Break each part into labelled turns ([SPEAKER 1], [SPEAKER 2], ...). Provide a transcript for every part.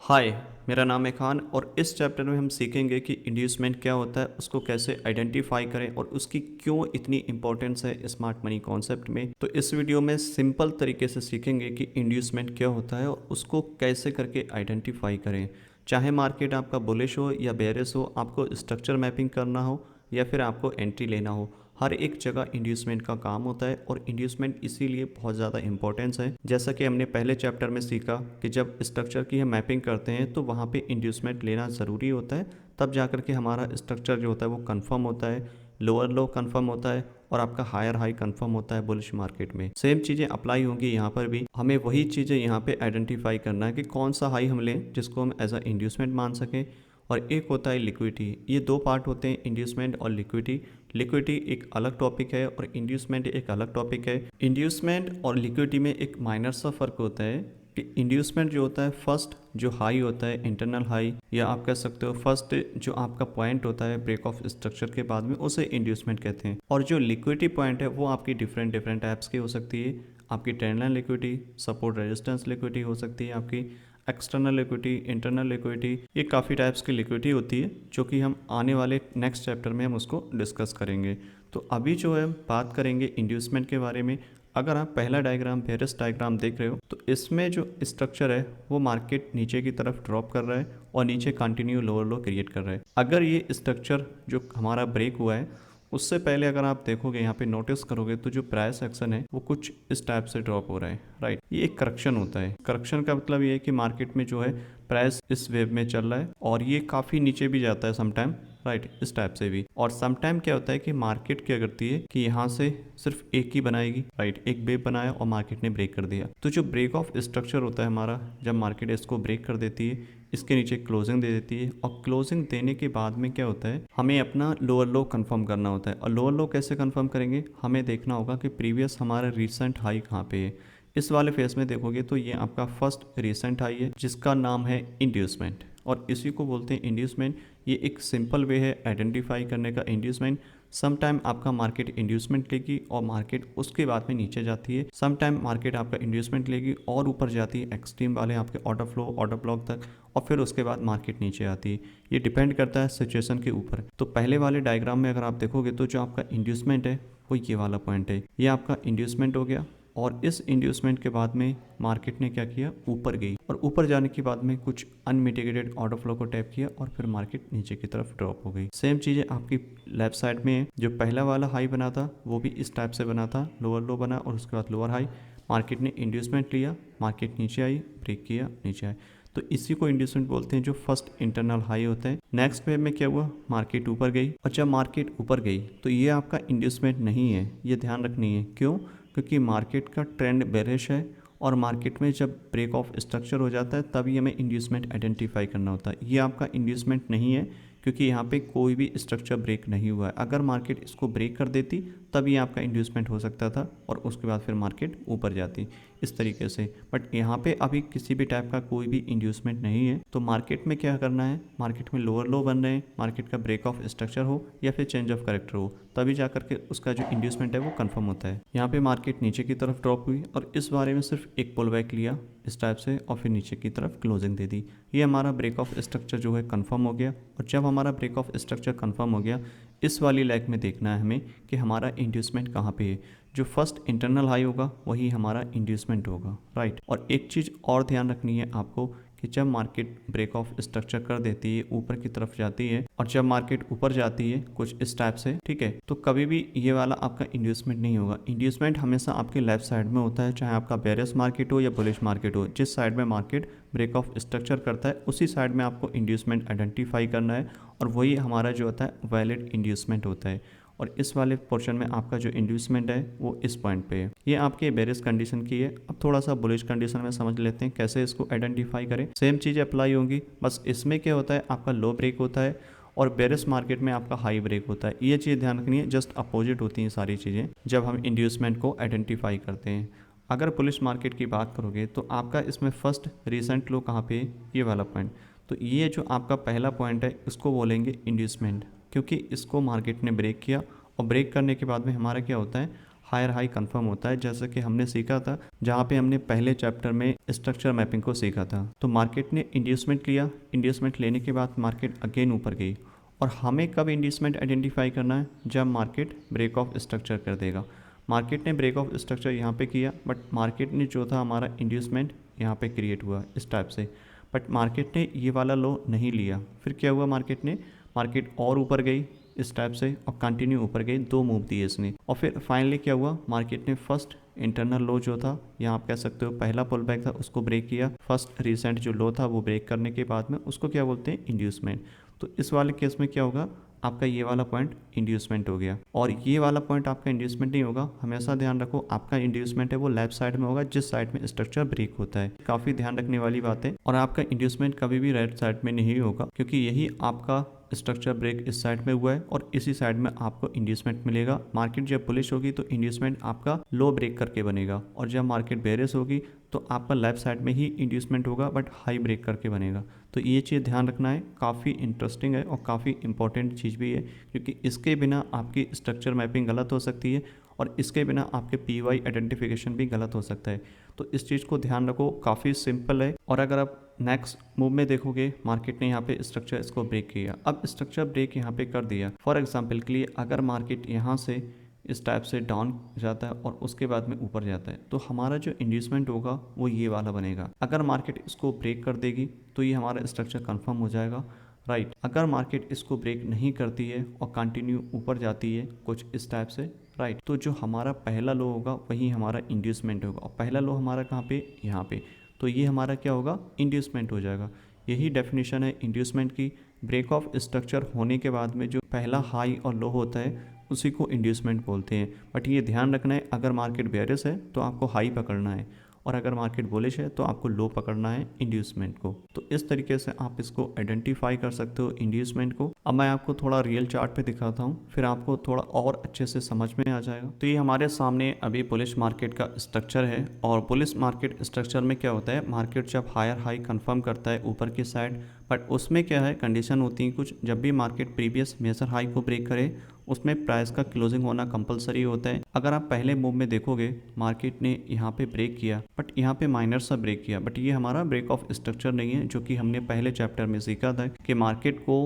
[SPEAKER 1] हाय, मेरा नाम है खान और इस चैप्टर में हम सीखेंगे कि इंड्यूसमेंट क्या होता है, उसको कैसे आइडेंटिफाई करें और उसकी क्यों इतनी इंपॉर्टेंस है स्मार्ट मनी कॉन्सेप्ट में। तो इस वीडियो में सिंपल तरीके से सीखेंगे कि इंड्यूसमेंट क्या होता है और उसको कैसे करके आइडेंटिफाई करें। चाहे मार्केट आपका बुलिश हो या बेयरिश हो, आपको स्ट्रक्चर मैपिंग करना हो या फिर आपको एंट्री लेना हो, हर एक जगह इंड्यूसमेंट का काम होता है और इंड्यूसमेंट इसीलिए बहुत ज़्यादा इंपॉर्टेंस है। जैसा कि हमने पहले चैप्टर में सीखा कि जब स्ट्रक्चर की हम मैपिंग करते हैं तो वहाँ पे इंड्यूसमेंट लेना ज़रूरी होता है, तब जाकर के हमारा स्ट्रक्चर जो होता है वो कंफर्म होता है, लोअर लो कंफर्म होता है और आपका हायर हाई कंफर्म होता है बुलिश मार्केट में। सेम चीज़ें अप्लाई होंगी यहाँ पर भी। हमें वही चीज़ें यहाँ पे आइडेंटिफाई करना है कि कौन सा हाई हम लें जिसको हम एज अ इंड्यूसमेंट मान सकें। और एक होता है लिक्विडिटी। ये दो पार्ट होते हैं, इंड्यूसमेंट और लिक्विडिटी। लिक्विडिटी एक अलग टॉपिक है और इंड्यूसमेंट एक अलग टॉपिक है। इंड्यूसमेंट और लिक्विडिटी में एक माइनर सा फ़र्क होता है कि इंड्यूसमेंट जो होता है, फर्स्ट जो हाई होता है इंटरनल हाई, या आप कह सकते हो फर्स्ट जो आपका पॉइंट होता है ब्रेक ऑफ स्ट्रक्चर के बाद में, उसे इंड्यूसमेंट कहते हैं। और जो लिक्विडिटी पॉइंट है वो आपकी डिफरेंट डिफरेंट टाइप्स की हो सकती है। आपकी trend line liquidity, support resistance liquidity हो सकती है, आपकी एक्सटर्नल लिक्विडिटी, इंटरनल लिक्विडिटी, ये काफ़ी टाइप्स की लिक्विडिटी होती है जो कि हम आने वाले नेक्स्ट चैप्टर में हम उसको डिस्कस करेंगे। तो अभी जो है बात करेंगे इंड्यूसमेंट के बारे में। अगर आप पहला डायग्राम बेयरिश डायग्राम देख रहे हो तो इसमें जो स्ट्रक्चर है वो मार्केट नीचे की तरफ ड्रॉप कर रहा है और नीचे कंटिन्यू लोअर लो क्रिएट कर रहा है। अगर ये स्ट्रक्चर जो हमारा ब्रेक हुआ है उससे पहले अगर आप देखोगे, यहाँ पे नोटिस करोगे तो जो प्राइस एक्शन है वो कुछ इस टाइप से ड्रॉप हो रहा है, राइट। ये एक करेक्शन होता है। करेक्शन का मतलब ये है कि मार्केट में जो है प्राइस इस वेव में चल रहा है और ये काफ़ी नीचे भी जाता है समटाइम, राइट, इस टाइप से भी। और समटाइम क्या होता है कि मार्केट क्या करती है कि यहाँ से सिर्फ एक ही बनाएगी, राइट, एक वेव बनाया और मार्केट ने ब्रेक कर दिया। तो जो ब्रेक ऑफ स्ट्रक्चर होता है हमारा, जब मार्केट इसको ब्रेक कर देती है, इसके नीचे क्लोजिंग दे देती है और क्लोजिंग देने के बाद में क्या होता है, हमें अपना लोअर लो कंफर्म करना होता है। और लोअर लो कैसे कंफर्म करेंगे, हमें देखना होगा कि प्रीवियस हमारा रिसेंट हाई कहाँ पे है। इस वाले फेस में देखोगे तो ये आपका फर्स्ट रिसेंट हाई है जिसका नाम है इंड्यूसमेंट, और इसी को बोलते हैं इंड्यूसमेंट। ये एक सिंपल वे है आइडेंटिफाई करने का इंड्यूसमेंट। सम टाइम आपका मार्केट इंड्यूसमेंट लेगी और मार्केट उसके बाद में नीचे जाती है। सम टाइम मार्केट आपका इंड्यूसमेंट लेगी और ऊपर जाती है एक्सट्रीम वाले आपके ऑर्डर फ्लो ऑर्डर ब्लॉक तक, और फिर उसके बाद मार्केट नीचे आती है। ये डिपेंड करता है सिचुएशन के ऊपर। तो पहले वाले डायग्राम में अगर आप देखोगे तो जो आपका इंड्यूसमेंट है वो ये वाला पॉइंट है, ये आपका इंड्यूसमेंट हो गया। और इस इंड्यूसमेंट के बाद में मार्केट ने क्या किया, ऊपर गई और ऊपर जाने के बाद में कुछ अनमिटिगेटेड ऑर्डर फ्लो को टैप किया और फिर मार्केट नीचे की तरफ ड्रॉप हो गई। सेम चीज़ें आपकी लेफ्ट साइड में है। जो पहला वाला हाई बना था वो भी इस टाइप से बना था, लोअर लो बना और उसके बाद लोअर हाई। मार्केट ने इंड्यूसमेंट लिया, मार्केट नीचे आई, ब्रेक किया, नीचे आए। तो इसी को इंड्यूसमेंट बोलते हैं, जो फर्स्ट इंटरनल हाई होता है। नेक्स्ट वेव में क्या हुआ, मार्केट ऊपर गई, और जब मार्केट ऊपर गई तो ये आपका इंड्यूसमेंट नहीं है, ये ध्यान रखनी है। क्यों? क्योंकि मार्केट का ट्रेंड बेरिश है और मार्केट में जब ब्रेक ऑफ स्ट्रक्चर हो जाता है तभी हमें इंड्यूसमेंट आइडेंटिफाई करना होता है। ये आपका इंड्यूसमेंट नहीं है क्योंकि यहाँ पे कोई भी स्ट्रक्चर ब्रेक नहीं हुआ है। अगर मार्केट इसको ब्रेक कर देती तब ये आपका इंड्यूसमेंट हो सकता था और उसके बाद फिर मार्केट ऊपर जाती इस तरीके से। बट यहाँ पे अभी किसी भी टाइप का कोई भी इंड्यूसमेंट नहीं है। तो मार्केट में क्या करना है, मार्केट में लोअर लो बन रहे हैं, मार्केट का ब्रेक ऑफ स्ट्रक्चर हो या फिर चेंज ऑफ करेक्टर हो, तभी जा करके उसका जो इंड्यूसमेंट है वो कंफर्म होता है। यहाँ पे मार्केट नीचे की तरफ ड्रॉप हुई और इस बारे में सिर्फ एक पुल बैक लिया इस टाइप से और फिर नीचे की तरफ क्लोजिंग दे दी। ये हमारा ब्रेक ऑफ स्ट्रक्चर जो है कंफर्म हो गया। और जब हमारा ब्रेक ऑफ स्ट्रक्चर कंफर्म हो गया, इस वाली लेग में देखना है हमें कि हमारा इंड्यूसमेंट कहाँ पे है। जो फर्स्ट इंटरनल हाई होगा वही हमारा इंड्यूसमेंट होगा, राइट। और एक चीज़ और ध्यान रखनी है आपको कि जब मार्केट ब्रेक ऑफ स्ट्रक्चर कर देती है, ऊपर की तरफ जाती है, और जब मार्केट ऊपर जाती है कुछ इस टाइप से, ठीक है, तो कभी भी ये वाला आपका इंड्यूसमेंट नहीं होगा। इंड्यूसमेंट हमेशा आपके लेफ्ट साइड में होता है, चाहे आपका बेरिश मार्केट हो या बुलिश मार्केट हो। जिस साइड में मार्केट ब्रेक ऑफ स्ट्रक्चर करता है उसी साइड में आपको इंड्यूसमेंट आइडेंटिफाई करना है और वही हमारा जो होता है वैलिड इंड्यूसमेंट होता है। और इस वाले पोर्शन में आपका जो इंड्यूसमेंट है वो इस पॉइंट पे है। ये आपके बेरिश कंडीशन की है। अब थोड़ा सा बुलिश कंडीशन में समझ लेते हैं कैसे इसको आइडेंटिफाई करें। सेम चीज़ें अप्लाई होंगी, बस इसमें क्या होता है, आपका लो ब्रेक होता है और बेरिश मार्केट में आपका हाई ब्रेक होता है। ये चीज़ ध्यान रखनी है, जस्ट अपोजिट होती हैं सारी चीज़ें जब हम इंड्यूसमेंट को आइडेंटिफाई करते हैं। अगर बुलिश मार्केट की बात करोगे तो आपका इसमें फर्स्ट रिसेंट लो कहाँ पे है, ये वाला पॉइंट। तो ये जो आपका पहला पॉइंट है इसको बोलेंगे इंड्यूसमेंट, क्योंकि इसको मार्केट ने ब्रेक किया और ब्रेक करने के बाद में हमारा क्या होता है, हायर हाई कंफर्म होता है, जैसा कि हमने सीखा था जहाँ पे हमने पहले चैप्टर में स्ट्रक्चर मैपिंग को सीखा था। तो मार्केट ने इंड्यूसमेंट लिया, इंड्यूसमेंट लेने के बाद मार्केट अगेन ऊपर गई, और हमें कब इंड्यूसमेंट आइडेंटिफाई करना है, जब मार्केट ब्रेक ऑफ स्ट्रक्चर कर देगा। मार्केट ने ब्रेक ऑफ स्ट्रक्चर यहाँ पे किया, बट मार्केट ने जो था हमारा इंड्यूसमेंट यहाँ पे क्रिएट हुआ इस टाइप से, बट मार्केट ने ये वाला लो नहीं लिया। फिर क्या हुआ, मार्केट और ऊपर गई इस टाइप से और कंटिन्यू ऊपर गई, 2 मूव दिए इसने, और फिर फाइनली क्या हुआ, मार्केट ने फर्स्ट इंटरनल लो जो था, यहाँ आप कह सकते हो पहला पुल बैक था, उसको ब्रेक किया। फर्स्ट रिसेंट जो लो था वो ब्रेक करने के बाद में उसको क्या बोलते हैं, इंड्यूसमेंट। तो इस वाले केस में क्या होगा, आपका ये वाला पॉइंट इंड्यूसमेंट हो गया, और ये वाला पॉइंट आपका इंड्यूसमेंट नहीं होगा। हमेशा ध्यान रखो, आपका इंड्यूसमेंट है वो लेफ्ट साइड में होगा, जिस साइड में स्ट्रक्चर ब्रेक होता है। काफ़ी ध्यान रखने वाली बात है। और आपका इंड्यूसमेंट कभी भी राइट साइड में नहीं होगा, क्योंकि यही आपका स्ट्रक्चर ब्रेक इस साइड में हुआ है और इसी साइड में आपको इंड्यूसमेंट मिलेगा। मार्केट जब बुलिश होगी तो इंड्यूसमेंट आपका लो ब्रेक करके बनेगा, और जब मार्केट बेरिश होगी तो आपका लेफ्ट साइड में ही इंड्यूसमेंट होगा, बट हाई ब्रेक करके बनेगा। तो ये चीज़ ध्यान रखना है, काफ़ी इंटरेस्टिंग है और काफ़ी इंपॉर्टेंट चीज़ भी है, क्योंकि इसके बिना आपकी स्ट्रक्चर मैपिंग गलत हो सकती है और इसके बिना आपके पीवाई आइडेंटिफिकेशन भी गलत हो सकता है। तो इस चीज़ को ध्यान रखो, काफ़ी सिंपल है। और अगर आप नेक्स्ट मूव में देखोगे, मार्केट ने यहाँ पे स्ट्रक्चर इसको ब्रेक किया। अब स्ट्रक्चर ब्रेक यहाँ पे कर दिया, फॉर एग्जांपल के लिए अगर मार्केट यहाँ से इस टाइप से डाउन जाता है और उसके बाद में ऊपर जाता है, तो हमारा जो इंड्यूसमेंट होगा वो ये वाला बनेगा। अगर मार्केट इसको ब्रेक कर देगी तो ये हमारा स्ट्रक्चर कंफर्म हो जाएगा, राइट। अगर मार्केट इसको ब्रेक नहीं करती है और कंटिन्यू ऊपर जाती है कुछ इस टाइप से, राइट, तो जो हमारा पहला लो होगा वही हमारा इंड्यूसमेंट होगा, और पहला लो हमारा कहाँ पे, यहाँ पे, तो ये हमारा क्या होगा, इंड्यूसमेंट हो जाएगा। यही डेफिनेशन है इंड्यूसमेंट की। ब्रेक ऑफ स्ट्रक्चर होने के बाद में जो पहला हाई और लो होता है उसी को इंड्यूसमेंट बोलते हैं। बट ये ध्यान रखना है, अगर मार्केट बेयरिश है तो आपको हाई पकड़ना है, और अगर मार्केट बुलिश है तो आपको लो पकड़ना है इंड्यूसमेंट को। तो इस तरीके से आप इसको आइडेंटिफाई कर सकते हो इंड्यूसमेंट को। अब मैं आपको थोड़ा रियल चार्ट पे दिखाता हूँ, फिर आपको थोड़ा और अच्छे से समझ में आ जाएगा। तो ये हमारे सामने अभी बुलिश मार्केट का स्ट्रक्चर है, और बुलिश मार्केट स्ट्रक्चर में क्या होता है, मार्केट जब हायर हाई कंफर्म करता है ऊपर की साइड, बट उसमें क्या है, कंडीशन होती है कुछ, जब भी मार्केट प्रीवियस मेजर हाई को ब्रेक करे उसमें प्राइस का क्लोजिंग होना कंपलसरी होता है। अगर आप पहले मूव में देखोगे, मार्केट ने यहाँ पे ब्रेक किया, बट यहाँ पे माइनर सा ब्रेक किया, बट ये हमारा ब्रेक ऑफ स्ट्रक्चर नहीं है, जो कि हमने पहले चैप्टर में सीखा था कि मार्केट को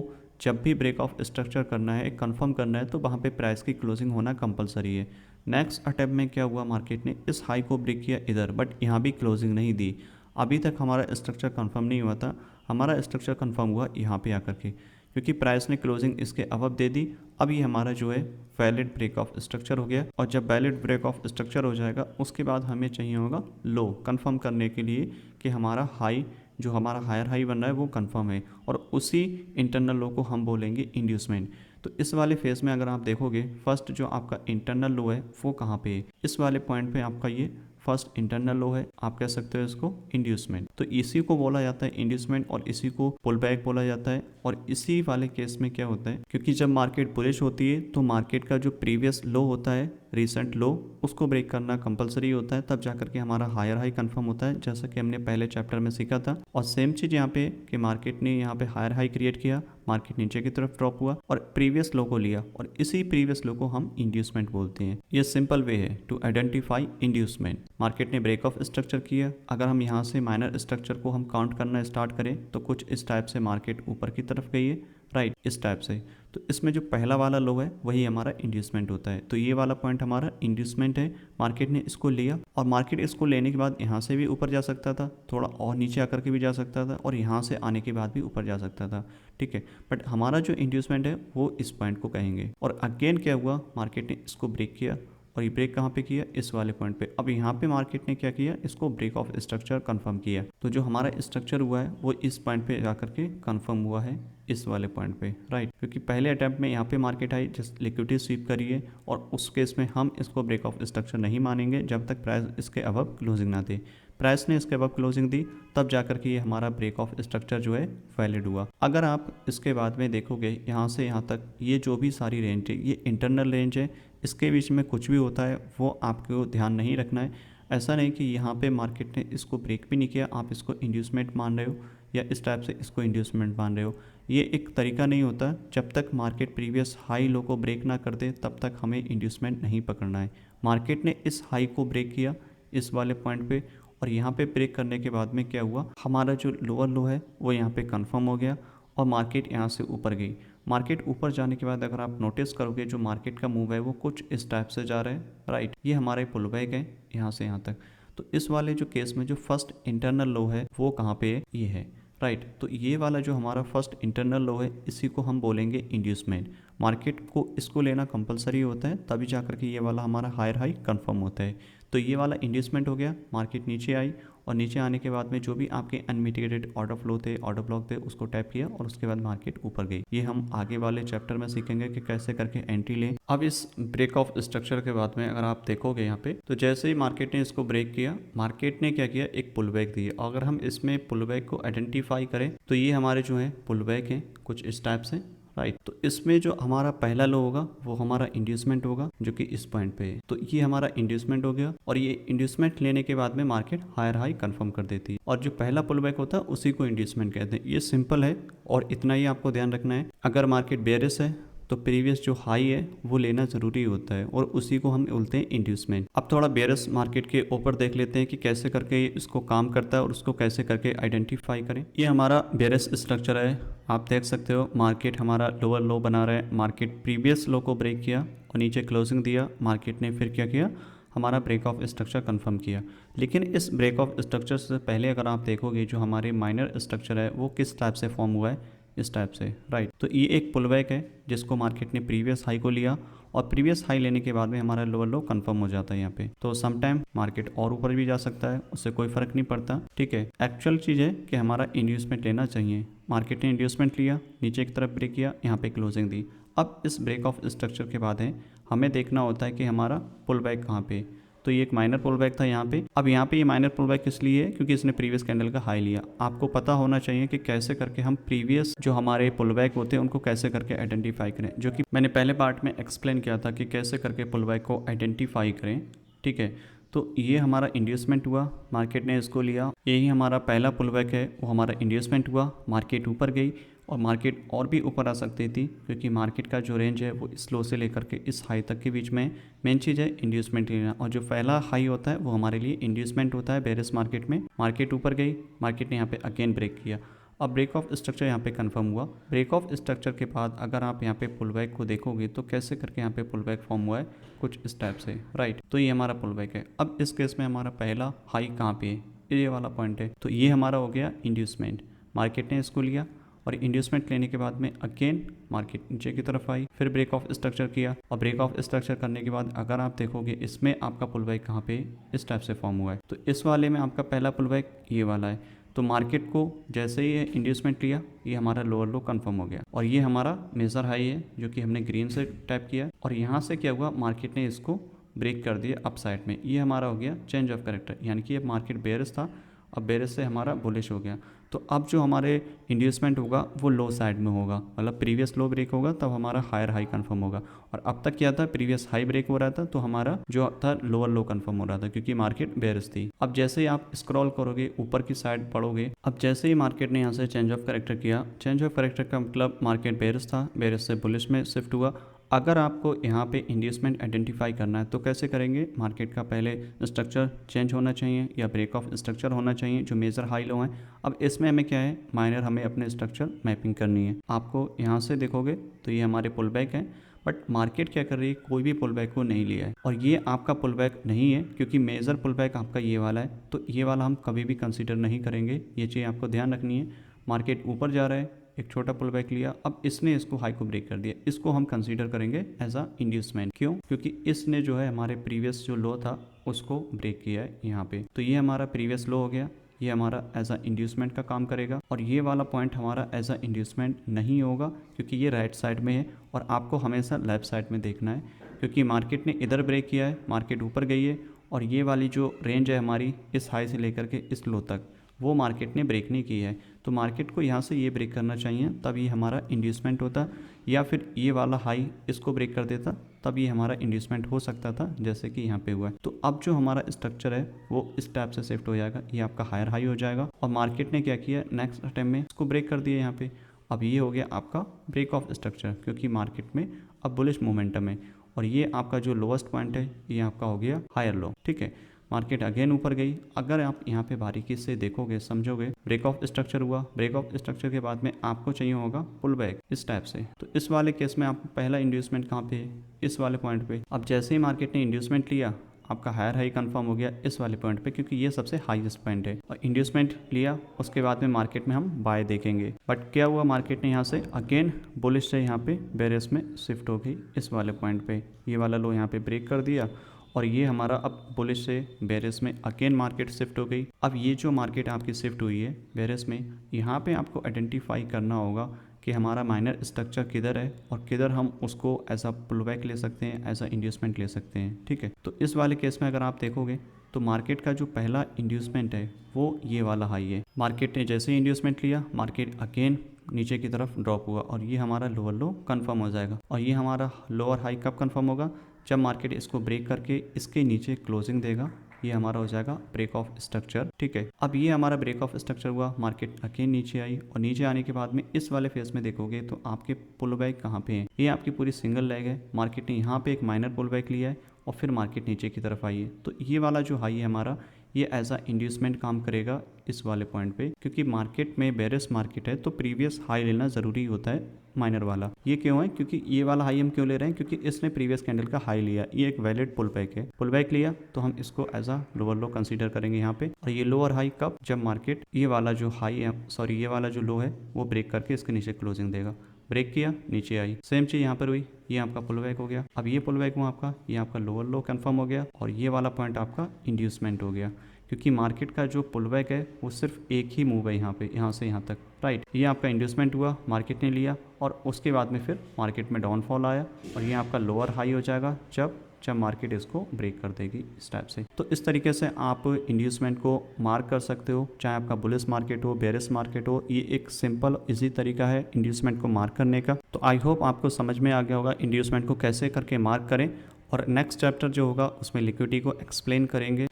[SPEAKER 1] जब भी ब्रेक ऑफ स्ट्रक्चर करना है, कंफर्म करना है, तो वहाँ पे प्राइस की क्लोजिंग होना कंपलसरी है। नेक्स्ट अटैम्प्ट में क्या हुआ, मार्केट ने इस हाई को ब्रेक किया इधर, बट यहाँ भी क्लोजिंग नहीं दी। अभी तक हमारा स्ट्रक्चर कंफर्म नहीं हुआ था, हमारा स्ट्रक्चर कंफर्म हुआ यहाँ पे आकर के, क्योंकि प्राइस ने क्लोजिंग इसके अबव दे दी। अब ये हमारा जो है वैलिड ब्रेक ऑफ स्ट्रक्चर हो गया, और जब वैलिड ब्रेक ऑफ स्ट्रक्चर हो जाएगा उसके बाद हमें चाहिए होगा लो कंफर्म करने के लिए कि हमारा हाई, जो हमारा हायर हाई बन रहा है वो कंफर्म है, और उसी इंटरनल लो को हम बोलेंगे इंड्यूसमेंट। तो इस वाले फेज में अगर आप देखोगे, फर्स्ट जो आपका इंटरनल लो है वो कहाँ पे है, इस वाले पॉइंट पे आपका ये फर्स्ट इंटरनल लो है, आप कह सकते हो इसको इंड्यूसमेंट। तो इसी को बोला जाता है इंड्यूसमेंट, और इसी को पुल बैक बोला जाता है। और इसी वाले केस में क्या होता है, क्योंकि जब मार्केट बुलिश होती है तो मार्केट का जो प्रीवियस लो होता है, रीसेंट लो, उसको ब्रेक करना कंपलसरी होता है, तब जाकर के हमारा हायर हाई कंफर्म होता है, जैसा कि हमने पहले चैप्टर में सीखा था। और सेम चीज़ यहाँ पे कि मार्केट ने यहाँ पे हायर हाई क्रिएट किया, मार्केट नीचे की तरफ ड्रॉप हुआ और प्रीवियस लो को लिया, और इसी प्रीवियस लो को हम इंड्यूसमेंट बोलते हैं। ये सिंपल वे है टू आइडेंटिफाई इंड्यूसमेंट। मार्केट ने ब्रेक ऑफ स्ट्रक्चर किया, अगर हम यहाँ से माइनर स्ट्रक्चर को हम काउंट करना स्टार्ट करें तो कुछ इस टाइप से मार्केट ऊपर की तरफ गई है, राइट, इस टाइप से। तो इसमें जो पहला वाला लो है वही हमारा इंड्यूसमेंट होता है। तो ये वाला पॉइंट हमारा इंड्यूसमेंट है, मार्केट ने इसको लिया, और मार्केट इसको लेने के बाद यहाँ से भी ऊपर जा सकता था, थोड़ा और नीचे आकर के भी जा सकता था, और यहाँ से आने के बाद भी ऊपर जा सकता था, ठीक है। बट हमारा जो इंड्यूसमेंट है वो इस पॉइंट को कहेंगे। और अगेन क्या हुआ, मार्केट ने इसको ब्रेक किया, और ये ब्रेक कहाँ पे किया, इस वाले पॉइंट पे। अब यहाँ पे मार्केट ने क्या किया, इसको ब्रेक ऑफ स्ट्रक्चर कंफर्म किया। तो जो हमारा स्ट्रक्चर हुआ है वो इस पॉइंट पे जाकर के कंफर्म हुआ है, इस वाले पॉइंट पे, राइट। क्योंकि पहले अटैम्प्ट में यहाँ पे market I, just liquidity SVEEP करी है, और उस केस में हम इसको ब्रेक ऑफ स्ट्रक्चर नहीं मानेंगे जब तक प्राइस इसके अबव क्लोजिंग ना दे। प्राइस ने इसके अबव क्लोजिंग दी, तब जाकर के ये हमारा ब्रेक ऑफ स्ट्रक्चर जो है वैलिड हुआ। अगर आप इसके बाद में देखोगे, यहाँ से यहाँ तक ये जो भी सारी रेंज है ये इंटरनल रेंज है, इसके बीच में कुछ भी होता है वो आपको ध्यान नहीं रखना है। ऐसा नहीं कि यहाँ पे मार्केट ने इसको ब्रेक भी नहीं किया, आप इसको इंड्यूसमेंट मान रहे हो, या इस टाइप से इसको इंड्यूसमेंट मान रहे हो। ये एक तरीका नहीं होता, जब तक मार्केट प्रीवियस हाई लो को ब्रेक ना कर दे तब तक हमें इंड्यूसमेंट नहीं पकड़ना है। मार्केट ने इस हाई को ब्रेक किया इस वाले पॉइंट पे, और यहाँ पे ब्रेक करने के बाद में क्या हुआ, हमारा जो लोअर लो है वो यहाँ पे कंफर्म हो गया और मार्केट यहाँ से ऊपर गई। मार्केट ऊपर जाने के बाद अगर आप नोटिस करोगे जो मार्केट का मूव है वो कुछ इस टाइप से जा रहा है, राइट। ये हमारे पुल बैक है यहाँ से यहाँ तक। तो इस वाले जो केस में जो फर्स्ट इंटरनल लो है वो कहाँ पे है, ये है, राइट। तो ये वाला जो हमारा फर्स्ट इंटरनल लो है इसी को हम बोलेंगे इंड्यूसमेंट। मार्केट को इसको लेना कंपलसरी होता है तभी जाकर के ये वाला हमारा हायर हाई कंफर्म होता है। तो ये वाला इंड्यूसमेंट हो गया, मार्केट नीचे आई और नीचे आने के बाद में जो भी आपके अनमिटिगेटेड ऑर्डर फ्लो थे, ऑर्डर ब्लॉक थे, उसको टैप किया और उसके बाद मार्केट ऊपर गई। ये हम आगे वाले चैप्टर में सीखेंगे कि कैसे करके एंट्री लें। अब इस ब्रेक ऑफ स्ट्रक्चर के बाद में अगर आप देखोगे यहाँ पे, तो जैसे ही मार्केट ने इसको ब्रेक किया, मार्केट ने क्या किया, एक पुल बैक दी। अगर हम इसमें पुल बैक को आइडेंटिफाई करें तो ये हमारे जो है पुल बैक है कुछ इस टाइप से, राइट। तो इसमें जो हमारा पहला लो होगा वो हमारा इंड्यूसमेंट होगा जो कि इस पॉइंट पे है। तो ये हमारा इंड्यूसमेंट हो गया और ये इंड्यूसमेंट लेने के बाद में मार्केट हायर हाई कंफर्म कर देती है और जो पहला पुल बैक होता है उसी को इंड्यूसमेंट कहते हैं। ये सिंपल है और इतना ही आपको ध्यान रखना है। अगर मार्केट बेयरिश है तो प्रीवियस जो हाई है वो लेना ज़रूरी होता है और उसी को हम बोलते हैं इंड्यूसमेंट। अब थोड़ा बेयरिश मार्केट के ऊपर देख लेते हैं कि कैसे करके इसको काम करता है और उसको कैसे करके आइडेंटिफाई करें। ये हमारा बेयरिश स्ट्रक्चर है, आप देख सकते हो मार्केट हमारा लोअर लो बना रहा है। मार्केट प्रीवियस लो को ब्रेक किया और नीचे क्लोजिंग दिया, मार्केट ने फिर क्या किया, हमारा ब्रेक ऑफ स्ट्रक्चर कंफर्म किया। लेकिन इस ब्रेक ऑफ स्ट्रक्चर से पहले अगर आप देखोगे जो हमारे माइनर स्ट्रक्चर है वो किस टाइप से फॉर्म हुआ है, इस टाइप से, राइट। तो ये एक पुल बैक है जिसको मार्केट ने प्रीवियस हाई को लिया और प्रीवियस हाई लेने के बाद में हमारा लोअर लो कंफर्म हो जाता है यहाँ पे। तो समटाइम मार्केट और ऊपर भी जा सकता है, उससे कोई फर्क नहीं पड़ता, ठीक है। एक्चुअल चीज़ है कि हमारा इंड्यूसमेंट लेना चाहिए। मार्केट ने इंड्यूसमेंट लिया, नीचे की तरफ ब्रेक किया, यहाँ पे क्लोजिंग दी। अब इस ब्रेक ऑफ स्ट्रक्चर के बाद है हमें देखना होता है कि हमारा पुल बैक कहाँ पे। तो ये एक माइनर पुल बैक था यहाँ पे। अब यहाँ पे ये माइनर पुल बैक इसलिए है क्योंकि इसने प्रीवियस कैंडल का हाई लिया। आपको पता होना चाहिए कि कैसे करके हम प्रीवियस जो हमारे पुल बैक होते हैं उनको कैसे करके आइडेंटिफाई करें, जो कि मैंने पहले पार्ट में एक्सप्लेन किया था कि कैसे करके पुल बैक को आइडेंटिफाई करें, ठीक है। तो ये हमारा इंड्यूसमेंट हुआ, मार्केट ने इसको लिया, यही हमारा पहला पुल बैक है, वो हमारा इंड्यूसमेंट हुआ, मार्केट ऊपर गई और मार्केट और भी ऊपर आ सकती थी क्योंकि मार्केट का जो रेंज है वो इस लो से लेकर के इस हाई तक के बीच में। मेन चीज़ है इंड्यूसमेंट लेना और जो पहला हाई होता है वो हमारे लिए इंड्यूसमेंट होता है बेरिश मार्केट में। मार्केट ऊपर गई, मार्केट ने यहाँ पे अगेन ब्रेक किया। अब ब्रेक ऑफ स्ट्रक्चर यहाँ पे कंफर्म हुआ। ब्रेक ऑफ स्ट्रक्चर के बाद अगर आप यहाँ पे पुल बैक को देखोगे तो कैसे करके यहाँ पे पुल बैक फॉर्म हुआ है, कुछ इस टाइप से, राइट। तो ये हमारा पुल बैक है। अब इस केस में हमारा पहला हाई कहाँ पे है, ये वाला पॉइंट है। तो ये हमारा हो गया इंड्यूसमेंट, मार्केट ने इसको लिया और इंड्यूसमेंट लेने के बाद में अगेन मार्केट नीचे की तरफ आई, फिर ब्रेक ऑफ स्ट्रक्चर किया और ब्रेक ऑफ स्ट्रक्चर करने के बाद अगर आप देखोगे इसमें आपका पुल बैक कहाँ पे इस टाइप से फॉर्म हुआ है। तो इस वाले में आपका पहला पुल बैक ये वाला है। तो मार्केट को जैसे ही इंड्यूसमेंट लिया ये हमारा लोअर लो कंफर्म हो गया और ये हमारा मेजर हाई है जो कि हमने ग्रीन से टैप किया और यहाँ से क्या हुआ, मार्केट ने इसको ब्रेक कर दिया अप साइड में। ये हमारा हो गया चेंज ऑफ कैरेक्टर, यानी कि अब मार्केट बेयरिश था, अब बेयरिश से हमारा बुलिश हो गया। तो अब जो हमारे इंड्यूसमेंट होगा वो लो साइड में होगा, मतलब प्रीवियस लो ब्रेक होगा तब हमारा हायर हाई कंफर्म होगा। और अब तक क्या था, प्रीवियस हाई ब्रेक हो रहा था तो हमारा जो था लोअर लो कंफर्म हो रहा था क्योंकि मार्केट बेयरिश थी। अब जैसे ही आप स्क्रॉल करोगे ऊपर की साइड पढ़ोगे, अब जैसे ही मार्केट ने यहाँ से चेंज ऑफ कैरेक्टर किया, चेंज ऑफ कैरेक्टर का मतलब मार्केट बेयरिश था, बेयरिश से बुलिश में शिफ्ट हुआ। अगर आपको यहाँ पे इंड्यूसमेंट आइडेंटिफाई करना है तो कैसे करेंगे, मार्केट का पहले स्ट्रक्चर चेंज होना चाहिए या ब्रेक ऑफ स्ट्रक्चर होना चाहिए जो मेजर हाई लो है। अब इसमें हमें क्या है, माइनर हमें अपने स्ट्रक्चर मैपिंग करनी है। आपको यहाँ से देखोगे तो ये हमारे पुल बैक है, बट मार्केट क्या कर रही है, कोई भी पुल बैक को नहीं लिया है और ये आपका पुल बैक नहीं है क्योंकि मेजर पुल बैक आपका ये वाला है। तो ये वाला हम कभी भी कंसिडर नहीं करेंगे, ये चीज़ आपको ध्यान रखनी है। मार्केट ऊपर जा रहा है, एक छोटा पुल बैक लिया, अब इसने इसको हाई को ब्रेक कर दिया, इसको हम कंसीडर करेंगे एज अ इंड्यूसमेंट। क्यों, क्योंकि इसने जो है हमारे प्रीवियस जो लो था उसको ब्रेक किया है यहाँ पे। तो ये हमारा प्रीवियस लो हो गया, ये हमारा एज अ इंड्यूसमेंट का काम करेगा और ये वाला पॉइंट हमारा एज अ इंड्यूसमेंट नहीं होगा क्योंकि ये राइट साइड में है और आपको हमेशा लेफ्ट साइड में देखना है क्योंकि मार्केट ने इधर ब्रेक किया है, मार्केट ऊपर गई है और ये वाली जो रेंज है हमारी इस हाई से लेकर के इस लो तक वो मार्केट ने ब्रेक नहीं की है। तो मार्केट को यहाँ से ये ब्रेक करना चाहिए तब ये हमारा इंड्यूसमेंट होता, या फिर ये वाला हाई इसको ब्रेक कर देता तब ये हमारा इंड्यूसमेंट हो सकता था जैसे कि यहाँ पे हुआ है। तो अब जो हमारा स्ट्रक्चर है वो इस टाइप से शिफ्ट हो जाएगा, ये आपका हायर हाई हो जाएगा और मार्केट ने क्या किया, नेक्स्ट अटेम्प्ट में इसको ब्रेक कर दिया यहाँ पे। अब ये हो गया आपका ब्रेक ऑफ स्ट्रक्चर क्योंकि मार्केट में अब बुलिश मोमेंटम है और ये आपका जो लोएस्ट पॉइंट है ये आपका हो गया हायर लो। ठीक है, मार्केट अगेन ऊपर गई। अगर आप यहाँ पे बारीकी से देखोगे, समझोगे, ब्रेक ऑफ स्ट्रक्चर हुआ, ब्रेक ऑफ स्ट्रक्चर के बाद में आपको चाहिए होगा पुल बैक इस टाइप से। तो इस वाले केस में आपको पहला इंड्यूसमेंट कहाँ पे है, इस वाले पॉइंट पे। अब जैसे ही मार्केट ने इंड्यूसमेंट लिया, आपका हायर हाई कंफर्म हो गया इस वाले पॉइंट पे, क्योंकि ये सबसे हाईएस्ट पॉइंट है। और इंड्यूसमेंट लिया, उसके बाद में मार्केट में हम बाय देखेंगे। बट क्या हुआ, मार्केट ने यहाँ से अगेन बुलिश से यहाँ पे बेरिश में शिफ्ट हो गई इस वाले पॉइंट पे। ये वाला लो यहाँ पे ब्रेक कर दिया और ये हमारा अब बुलिश से बेरिश में अगेन मार्केट शिफ्ट हो गई। अब ये जो मार्केट आपकी शिफ्ट हुई है बेरिश में, यहाँ पे आपको आइडेंटिफाई करना होगा कि हमारा माइनर स्ट्रक्चर किधर है और किधर हम उसको एज अ पुल बैक ले सकते हैं, एज अ इंड्यूसमेंट ले सकते हैं। ठीक है, तो इस वाले केस में अगर आप देखोगे तो मार्केट का जो पहला इंड्यूसमेंट है वो ये वाला हाई है। मार्केट ने जैसे ही इंड्यूसमेंट लिया, मार्केट अगेन नीचे की तरफ ड्रॉप हुआ और ये हमारा लोअर लो कंफर्म हो जाएगा। और ये हमारा लोअर हाई कब कंफर्म होगा, जब मार्केट इसको ब्रेक करके इसके नीचे क्लोजिंग देगा। ये हमारा हो जाएगा ब्रेक ऑफ स्ट्रक्चर। ठीक है, अब ये हमारा ब्रेक ऑफ स्ट्रक्चर हुआ, मार्केट अगेन नीचे आई और नीचे आने के बाद में इस वाले फेज में देखोगे तो आपके पुल बैक कहाँ पे है, ये आपकी पूरी सिंगल लेग है। मार्केट ने यहाँ पे एक माइनर पुल बैक लिया है और फिर मार्केट नीचे की तरफ आई है। तो ये वाला जो हाई है हमारा, ये एज अ इंड्यूसमेंट काम करेगा इस वाले पॉइंट पे, क्योंकि मार्केट में बेरिश मार्केट है तो प्रीवियस हाई लेना ज़रूरी होता है माइनर वाला। ये क्यों है, क्योंकि ये वाला हाई हम क्यों ले रहे हैं, क्योंकि इसने प्रीवियस कैंडल का हाई लिया, ये एक वैलिड पुल बैक है। पुल बैक लिया तो हम इसको as a lower low consider करेंगे यहाँ पे। और ये लोअर हाई कब, जब मार्केट ये वाला जो हाई है, सॉरी ये वाला जो लो है वो ब्रेक करके इसके नीचे क्लोजिंग देगा। ब्रेक किया, नीचे आई, सेम चीज़ यहाँ पर हुई, ये आपका पुल बैक हो गया। अब ये पुल बैक हुआ आपका, ये आपका लोअर लो कंफर्म हो गया और ये वाला पॉइंट आपका इंड्यूसमेंट हो गया, क्योंकि मार्केट का जो पुल बैक है वो सिर्फ एक ही मूव है यहाँ पे, यहाँ से यहाँ तक, राइट। ये आपका इंड्यूसमेंट हुआ, मार्केट ने लिया और उसके बाद में फिर मार्केट में डाउनफॉल आया और ये आपका लोअर हाई हो जाएगा जब मार्केट इसको ब्रेक कर देगी इस टाइप से। तो इस तरीके से आप इंड्यूसमेंट को मार्क कर सकते हो, चाहे आपका बुलिश मार्केट हो, बेरिश मार्केट हो। ये एक सिंपल इजी तरीका है इंड्यूसमेंट को मार्क करने का। तो आई होप आपको समझ में आ गया होगा इंड्यूसमेंट को कैसे करके मार्क करें। और नेक्स्ट चैप्टर जो होगा उसमें लिक्विडिटी को एक्सप्लेन करेंगे।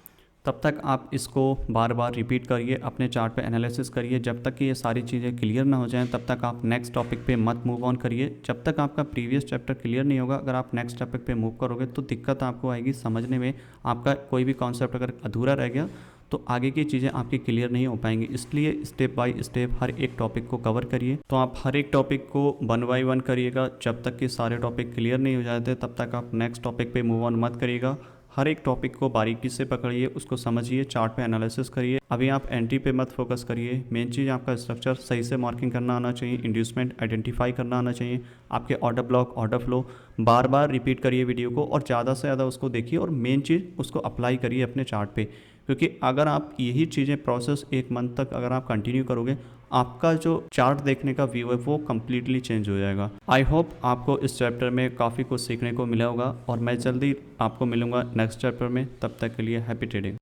[SPEAKER 1] तब तक आप इसको बार बार रिपीट करिए, अपने चार्ट पे एनालिसिस करिए। जब तक कि ये सारी चीज़ें क्लियर ना हो जाएं तब तक आप नेक्स्ट टॉपिक पे मत मूव ऑन करिए। जब तक आपका प्रीवियस चैप्टर क्लियर नहीं होगा, अगर आप नेक्स्ट टॉपिक पे मूव करोगे तो दिक्कत आपको आएगी समझने में। आपका कोई भी कॉन्सेप्ट अगर अधूरा रह गया तो आगे की चीज़ें आपकी क्लियर नहीं हो पाएंगी। इसलिए स्टेप बाय स्टेप हर एक टॉपिक को कवर करिए। तो आप हर एक टॉपिक को 1 बाय 1 करिएगा। जब तक कि सारे टॉपिक क्लियर नहीं हो जाते तब तक आप नेक्स्ट टॉपिक पे मूव ऑन मत करिएगा। हर एक टॉपिक को बारीकी से पकड़िए, उसको समझिए, चार्ट पे एनालिसिस करिए। अभी आप एंट्री पे मत फोकस करिए। मेन चीज़ आपका स्ट्रक्चर सही से मार्किंग करना आना चाहिए, इंड्यूसमेंट आइडेंटिफाई करना आना चाहिए, आपके ऑर्डर ब्लॉक, ऑर्डर फ्लो बार बार रिपीट करिए वीडियो को और ज़्यादा से ज़्यादा उसको देखिए और मेन चीज़ उसको अप्लाई करिए अपने चार्ट पे। क्योंकि अगर आप यही चीज़ें प्रोसेस 1 मंथ तक अगर आप कंटिन्यू करोगे, आपका जो चार्ट देखने का व्यू है वो कम्प्लीटली चेंज हो जाएगा। आई होप आपको इस चैप्टर में काफ़ी कुछ सीखने को मिला होगा और मैं जल्दी आपको मिलूंगा नेक्स्ट चैप्टर में। तब तक के लिए हैप्पी ट्रेडिंग।